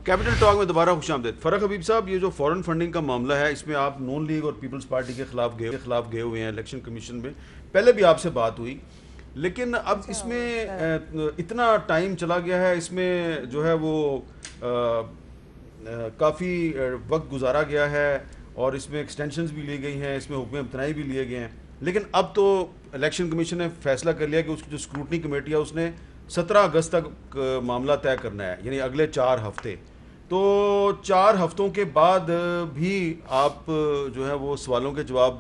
Capital talk میں دوبارہ خوش آمدید. فرق حبیب صاحب, یہ جو فورن فنڈنگ کا معاملہ ہے, اس میں آپ نون لیگ اور پیپلز پارٹی کے خلاف گئے ہوئے ہیں الیکشن کمیشن میں. پہلے بھی آپ سے بات ہوئی, لیکن اب اس میں اتنا ٹائم چلا گیا ہے, اس میں جو ہے وہ کافی وقت گزارا گیا ہے اور اس میں ایکسٹینشنز بھی لی گئی ہیں, اس میں حکم امتناعی بھی لیے گئے ہیں. لیکن اب تو الیکشن کمیشن نے فیصلہ کر لیا کہ اس کی جو اسکروٹنی کمیٹی ہے اس نے 17 اگست تک معاملہ طے کرنا ہے, یعنی اگلے 4 ہفتے. تو 4 ہفتوں کے بعد بھی آپ جو ہے وہ سوالوں کے جواب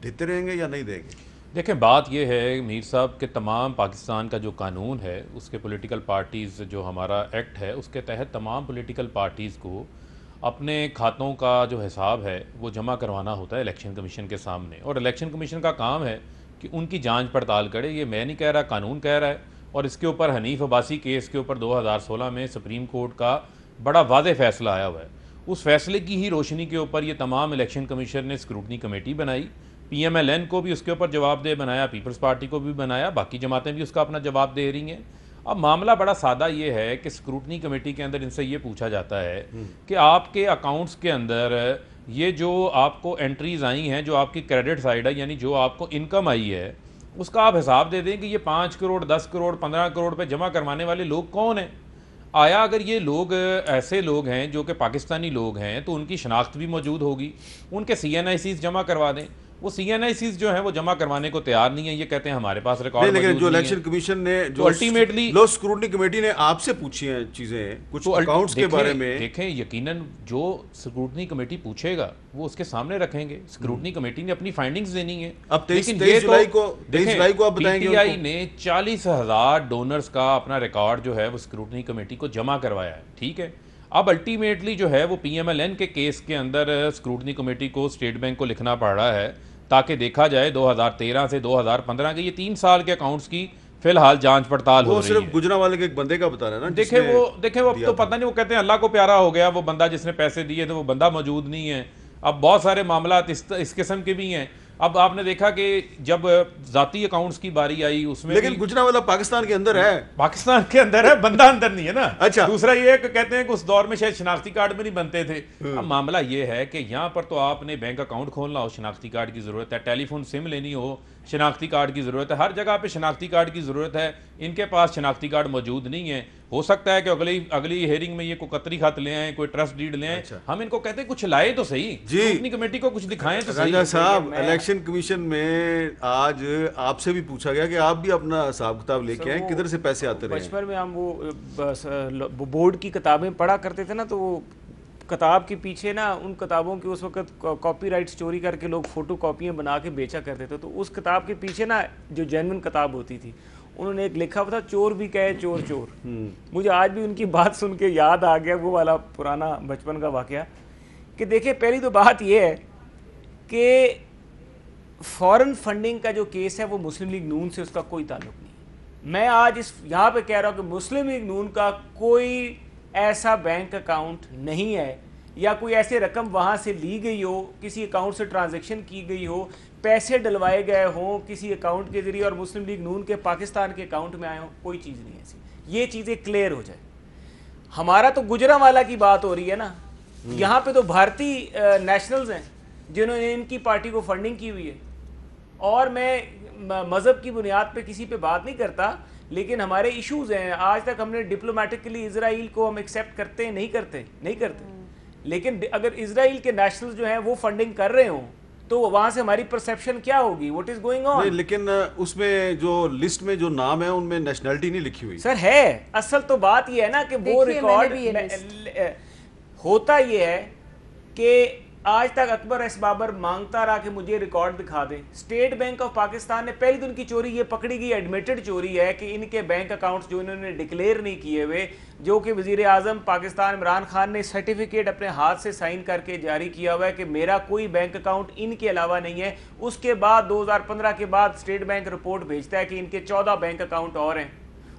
دیتے رہیں گے یا نہیں دیں گے؟ دیکھیں, بات یہ ہے میر صاحب کہ تمام پاکستان کا جو قانون ہے اس کے پولیٹیکل پارٹیز, جو ہمارا ایکٹ ہے اس کے تحت تمام پولیٹیکل پارٹیز کو اپنے کھاتوں کا جو حساب ہے وہ جمع کروانا ہوتا ہے الیکشن کمیشن کے سامنے, اور الیکشن کمیشن کا کام ہے کہ ان کی جانچ پڑتال کرے. یہ میں نہیں کہہ رہا, قانون کہہ رہا ہے. اور اس کے اوپر حنیف عباسی کیس کے اوپر 2016 میں سپریم کورٹ کا بڑا واضح فیصلہ آیا ہوا ہے. اس فیصلے کی ہی روشنی کے اوپر یہ تمام الیکشن کمیشن نے اسکروٹنی کمیٹی بنائی. پی ایم ایل این کو بھی اس کے اوپر جواب دہ بنایا, پیپلز پارٹی کو بھی بنایا, باقی جماعتیں بھی اس کا اپنا جواب دے رہی ہیں. اب معاملہ بڑا سادہ یہ ہے کہ اسکروٹنی کمیٹی کے اندر ان سے یہ پوچھا جاتا ہے کہ آپ کے اکاؤنٹس کے اندر یہ جو آپ کو انٹریز آئی ہیں, جو آپ کی کریڈٹ سائڈ ہے, یعنی جو آپ کو انکم آئی ہے, اس کا آپ حساب دے دیں کہ یہ 5 کروڑ 10 کروڑ 15 کروڑ پہ جمع کروانے والے لوگ کون ہیں. آیا اگر یہ لوگ ایسے لوگ ہیں جو کہ پاکستانی لوگ ہیں تو ان کی شناخت بھی موجود ہوگی, ان کے سی این آئی سیز جمع کروا دیں. وہ سی این آئی سیز جو ہیں وہ جمع کروانے کو تیار نہیں ہیں, یہ کہتے ہیں ہمارے پاس ریکارڈ موجود نہیں ہے. لیکن جو الیکشن کمیشن نے, جو الٹیمیٹلی لو اسکروٹنی کمیٹی نے آپ سے پوچھی ہیں چیزیں کچھ اکاؤنٹس کے بارے میں, دیکھیں یقیناً جو اسکروٹنی کمیٹی پوچھے گا وہ اس کے سامنے رکھیں گے. اسکروٹنی کمیٹی نے اپنی فائنڈنگز دینی ہے. اب 23 جولائی کو آپ بتائیں گے. پی ٹی آئی نے 40,000 ڈونرز کا اپنا ریکارڈ جو ہے وہ اسکروٹنی کمیٹی کو جمع کروایا ہے, ٹھیک ہے. اب الٹیمیٹلی جو ہے وہ پی ایم ایل این کے کیس کے اندر اسکروٹنی کمیٹی کو اسٹیٹ بینک کو لکھنا پڑ رہا ہے تاکہ دیکھا جائے 2013 سے 2015 کے یہ 3 سال کے اکاؤنٹس کی فی الحال جانچ پڑتال ہو رہی ہے. وہ صرف گجرانوالے کے ایک بندے کا بتا رہا ہے نا. دیکھیں وہ اب تو پتہ نہیں, وہ کہتے ہیں اللہ کو پیارا ہو گیا وہ بندہ جس نے پیسے دیے تھے, وہ بندہ موجود نہیں ہے. اب بہت سارے معاملات اس قسم کے بھی ہیں. اب آپ نے دیکھا کہ جب ذاتی اکاؤنٹس کی باری آئی اس میں, لیکن گجرانوالہ پاکستان کے اندر ہے, پاکستان کے اندر ہے, بندہ اندر نہیں ہے نا. اچھا, دوسرا یہ ہے کہ کہتے ہیں کہ اس دور میں شاید شناختی کارڈ بھی نہیں بنتے تھے. اب معاملہ یہ ہے کہ یہاں پر تو آپ نے بینک اکاؤنٹ کھولنا ہو شناختی کارڈ کی ضرورت ہے, ٹیلی فون سم لینی ہو شناختی کارڈ کی ضرورت ہے, ہر جگہ پہ شناختی کارڈ کی ضرورت ہے. ان کے پاس شناختی کارڈ موجود نہیں ہے. ہو سکتا ہے کہ اگلی ہیئرنگ میں یہ کوئی قطری خط لے آئیں, کوئی ٹرسٹ ڈیڈ لے آئیں. ہم ان کو کہتے ہیں کچھ لائے تو صحیح, اپنی کمیٹی کو کچھ دکھائیں تو صحیح. رنگا صاحب, الیکشن کمیشن میں آج آپ سے بھی پوچھا گیا کہ آپ بھی اپنا حساب کتاب لے کے آئیں, کدھر سے پیسے آتے رہے ہیں. بچپن میں ہم وہ بورڈ کی کتابیں پڑھا کرتے تھے نا, تو وہ کتاب کے پیچھے نا ان کتابوں کی اس وقت کاپی رائٹس چوری کر کے لوگ فوٹو کاپیاں بنا کے بیچا کرتے تھے. تو اس کتاب کے پیچھے نا جو جینوئن کتاب ہوتی تھی, انہوں نے ایک لکھا ہوا تھا چور بھی کہے چور چور. مجھے آج بھی ان کی بات سن کے یاد آ گیا وہ والا پرانا بچپن کا واقعہ. کہ دیکھیں, پہلی تو بات یہ ہے کہ فورن فنڈنگ کا جو کیس ہے وہ مسلم لیگ نون سے اس کا کوئی تعلق نہیں. میں آج یہاں پہ کہہ رہا ہوں کہ مسلم لیگ نون کا کوئی ایسا بینک اکاؤنٹ نہیں ہے یا کوئی ایسے رقم وہاں سے لی گئی ہو, کسی اکاؤنٹ سے ٹرانزیکشن کی گئی ہو, پیسے ڈلوائے گئے ہوں کسی اکاؤنٹ کے ذریعے اور مسلم لیگ نون کے پاکستان کے اکاؤنٹ میں آئے ہوں. کوئی چیز نہیں ایسی. یہ چیزیں کلیئر ہو جائے. ہمارا تو گجرانوالہ کی بات ہو رہی ہے نا, یہاں پہ تو بھارتی نیشنلز ہیں جنہوں نے ان کی پارٹی کو فنڈنگ کی ہوئی ہے. اور میں مذہب کی بنیاد پہ کسی پہ بات نہیں کرتا, لیکن ہمارے ایشوز ہیں. آج تک ہم نے ڈپلومیٹکلی اسرائیل کو ہم ایکسیپٹ کرتے ہیں, نہیں کرتے. لیکن اگر اسرائیل کے نیشنلز جو ہیں وہ فنڈنگ کر رہے ہوں تو وہاں سے ہماری پرسیپشن کیا ہوگی, واٹ از گوئنگ آن. لیکن اس میں جو لسٹ میں جو نام ہے ان میں نیشنلٹی نہیں لکھی ہوئی. سر ہے, اصل تو بات یہ ہے نا کہ وہ ریکارڈ ہوتا یہ ہے کہ آج تک اکبر ایس بابر مانگتا رہا کہ مجھے ریکارڈ دکھا دیں. اسٹیٹ بینک آف پاکستان نے پہلی دن کی چوری یہ پکڑی گئی, ایڈمیٹڈ چوری ہے کہ ان کے بینک اکاؤنٹس جو انہوں نے ڈکلیئر نہیں کیے ہوئے, جو کہ وزیر اعظم پاکستان عمران خان نے سرٹیفکیٹ اپنے ہاتھ سے سائن کر کے جاری کیا ہوا ہے کہ میرا کوئی بینک اکاؤنٹ ان کے علاوہ نہیں ہے. اس کے بعد 2015 کے بعد اسٹیٹ بینک رپورٹ بھیجتا ہے کہ ان کے 14 بینک اکاؤنٹ اور ہیں.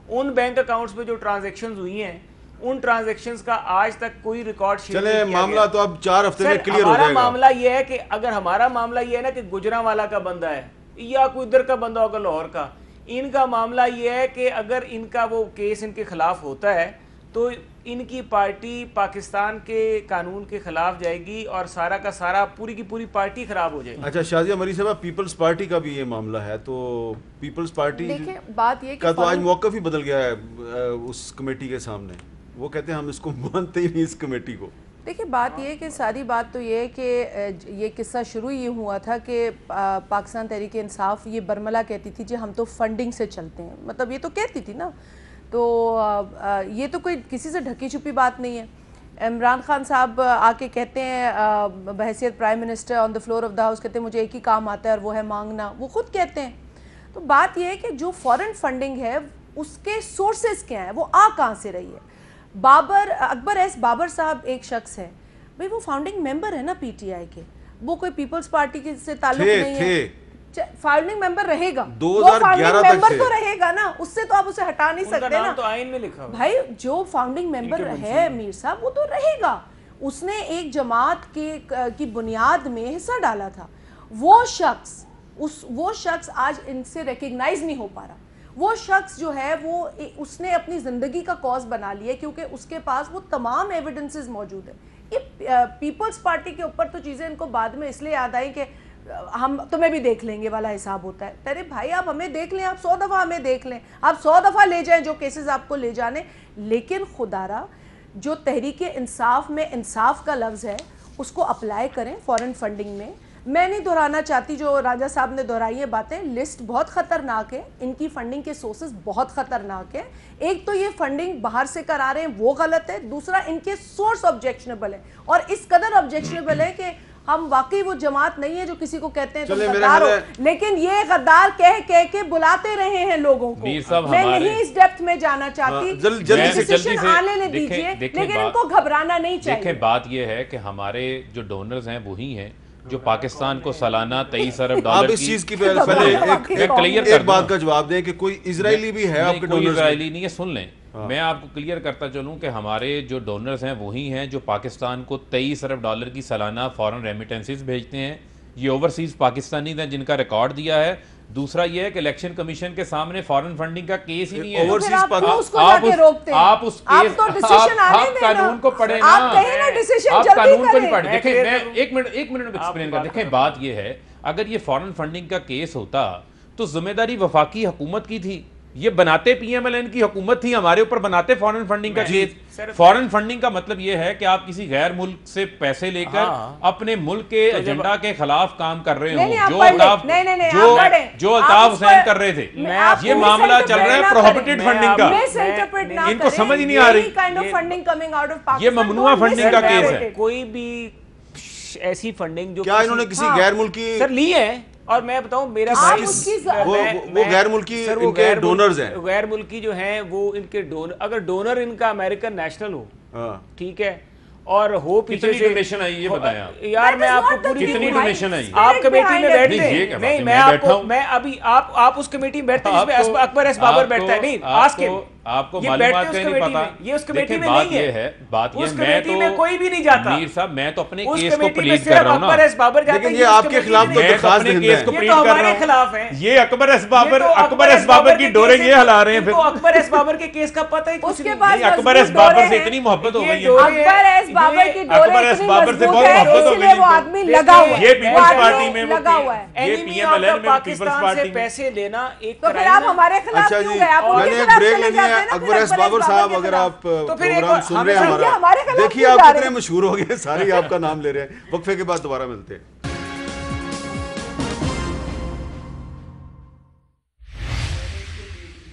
ان بینک اکاؤنٹس میں جو ٹرانزیکشنز ہوئی ہیں ان ٹرانزیکشنز کا آج تک کوئی ریکارڈ شیئر نہیں کیا گیا. معاملہ تو اب 4 ہفتے میں کلیئر ہو جائے گا. ہمارا معاملہ یہ ہے کہ اگر ہمارا معاملہ یہ ہے نا کہ گجرانوالہ کا بندہ ہے یا کوئی ادھر کا بندہ ہوگا لاہور کا, ان کا معاملہ یہ ہے کہ اگر ان کا وہ کیس ان کے خلاف ہوتا ہے تو ان کی پارٹی پاکستان کے قانون کے خلاف جائے گی اور سارا کا سارا پوری کی پوری پارٹی خراب ہو جائے گی. اچھا شازیہ مری صاحب پیپلز پارٹی کا بھی یہ معاملہ ہے, تو پیپلز پارٹی بات یہ کا تو آج موقف ہی بدل گیا ہے اس کمیٹی کے سامنے, وہ کہتے ہیں ہم اس کو مانتے ہی نہیں اس کمیٹی کو. دیکھیں بات یہ کہ ساری بات تو یہ ہے کہ یہ قصہ شروع یہ ہوا تھا کہ پاکستان تحریک انصاف یہ برملا کہتی تھی جی ہم تو فنڈنگ سے چلتے ہیں, مطلب یہ تو کہتی تھی نا, تو یہ تو کوئی کسی سے ڈھکی چھپی بات نہیں ہے. عمران خان صاحب آ کے کہتے ہیں بحیثیت prime minister on the floor of the house, کہتے ہیں مجھے ایک ہی کام آتا ہے اور وہ ہے مانگنا, وہ خود کہتے ہیں. تو بات یہ ہے کہ جو فورن فنڈنگ ہے اس کے سورسز کیا ہیں, وہ کہاں سے رہی ہے. اکبر ایس بابر صاحب ایک شخص ہے, بھئی وہ فاؤنڈنگ ممبر ہے نا پی ٹی آئی کے, وہ کوئی پیپلز پارٹی سے تعلق نہیں ہے. فاؤنڈنگ ممبر رہے گا, وہ فاؤنڈنگ ممبر تو رہے گا نا, اس سے تو آپ اسے ہٹا نہیں سکتے نا. تو آئین میں لکھا ہوا بھائی جو فاؤنڈنگ ممبر ہے میر صاحب وہ تو رہے گا, اس نے ایک جماعت کی بنیاد میں حصہ ڈالا تھا. وہ شخص آج ان سے ریکگنائز نہیں ہو پا رہا. وہ شخص جو ہے وہ اس نے اپنی زندگی کا کاز بنا لیا کیونکہ اس کے پاس وہ تمام ایویڈنسز موجود ہیں. یہ پیپلز پارٹی کے اوپر تو چیزیں ان کو بعد میں اس لیے یاد آئی کہ ہم تمہیں بھی دیکھ لیں گے والا حساب ہوتا ہے. ارے بھائی آپ ہمیں دیکھ لیں, آپ 100 دفعہ ہمیں دیکھ لیں, آپ 100 دفعہ لے جائیں جو کیسز آپ کو لے جانے, لیکن خدا را جو تحریک انصاف میں انصاف کا لفظ ہے اس کو اپلائی کریں فورن فنڈنگ میں. میں نہیں دہرانا چاہتی جو راجہ صاحب نے دہرائی ہیں باتیں, لسٹ بہت خطرناک ہے, ان کی فنڈنگ کے سورسز بہت خطرناک ہیں. ایک تو یہ فنڈنگ باہر سے کرا رہے ہیں وہ غلط ہے, دوسرا ان کے سورس آبجیکشنیبل ہے, اور اس قدر آبجیکشنیبل ہے کہ ہم واقعی وہ جماعت نہیں ہے جو کسی کو کہتے ہیں تم غدار ہو, لیکن یہ غدار کہہ کے بلاتے رہے ہیں لوگوں کو. میں نہیں اس ڈیپتھ میں جانا چاہتی, ڈیسیشن آنے لے دیجئے, لیکن ان کو گھبرانا نہیں چاہیے. دیکھیں بات یہ ہے کہ ہمارے جو ڈونرز ہیں وہی ہیں جو پاکستان کو سالانہ 23 ارب ڈالر آپ اس چیز کی پہلے ایک بات کا جواب دیں کہ کوئی اسرائیلی بھی ہے آپ کے کوئی اسرائیلی نہیں ہے. سن لیں, میں آپ کو کلیئر کرتا چلوں کہ ہمارے جو ڈونرز ہیں وہی ہیں جو پاکستان کو 23 ارب ڈالر کی سالانہ فورن ریمیٹنسز بھیجتے ہیں. یہ اوورسیز پاکستانی ہیں جن کا ریکارڈ دیا ہے. دوسرا یہ ہے کہ الیکشن کمیشن کے سامنے فارن فنڈنگ کا کیس ہی نہیں ہے. آپ قانون کو پڑھیں نا, آپ قانون کو نہیں پڑھیں. دیکھیں میں ایک منٹ میں ایکسپلین کر. دیکھیں بات یہ ہے, اگر یہ فارن فنڈنگ کا کیس ہوتا تو ذمہ داری وفاقی حکومت کی تھی. یہ بناتے پی ایم ایل این کی حکومت تھی, ہمارے اوپر بناتے فارن فنڈنگ کا کیس. فارن فنڈنگ کا مطلب یہ ہے کہ آپ کسی غیر ملک سے پیسے لے کر اپنے ملک کے ایجنڈا کے خلاف کام کر رہے ہوں, جو الطاف حسین کر رہے تھے. یہ معاملہ چل رہا ہے پروہیبٹڈ فنڈنگ کا, ان کو سمجھ نہیں آ رہی. یہ ممنوع فنڈنگ کا کیس ہے. کوئی بھی ایسی فنڈنگ جو کیا انہوں نے کسی غیر ملکی سر لی ہے, اور میں بتاؤں میرا بھائی وہ غیر ملکی ان کے ڈونرز ہیں, غیر ملکی جو ہیں وہ ان کے ڈونر, اگر ڈونر ان کا امریکن نیشنل ہو, ٹھیک ہے, اور ہو پیچھے سے ڈونیشن آئی یہ بتائیں آپ. یار میں آپ کو پوری کتنی ڈونیشن آئی, آپ کمیٹی میں بیٹھتے ہیں نہیں, میں آپ کو میں ابھی آپ اس کمیٹی میں بیٹھتے ہیں جس میں اکبر ایس بابر بیٹھتا ہے. نہیں آج کے آپ کو معلومات کا نہیں پتا. یہ اس کمیٹی میں نہیں ہے, بات یہ اس کمیٹی میں کوئی بھی نہیں جاتا. میر صاحب میں تو اپنے کیس کو پلیڈ کر رہا ہوں نا, اکبر ایس بابر جاتا ہے. لیکن یہ آپ کے خلاف تو درخواست دہندہ ہے, یہ تو ہمارے خلاف ہے. یہ اکبر ایس بابر کی ڈوریں یہ ہلا رہے ہیں. پھر اکبر ایس بابر کے کیس کا پتہ ہی کچھ نہیں. اکبر ایس بابر سے اتنی محبت ہو گئی ہے, اکبر ایس بابر کی اکبر ایس بابر سے بہت محبت ہو گئی وہ آدمی لگا ہوا ہے, یہ پیپلز پارٹی میں لگا ہوا ہے. یہ پی ایم ایل این میں پاکستان سے پیسے لینا ایک تو پھر آپ ہمارے خلاف کیوں گئے, آپ ان کے خلاف چلے جاتے ہیں نا. اکبر ایس بابر صاحب اگر آپ پروگرام سن رہے ہیں ہمارا, دیکھیے آپ کتنے مشہور ہو گئے, سارے آپ کا نام لے رہے ہیں. وقفے کے بعد دوبارہ ملتے ہیں.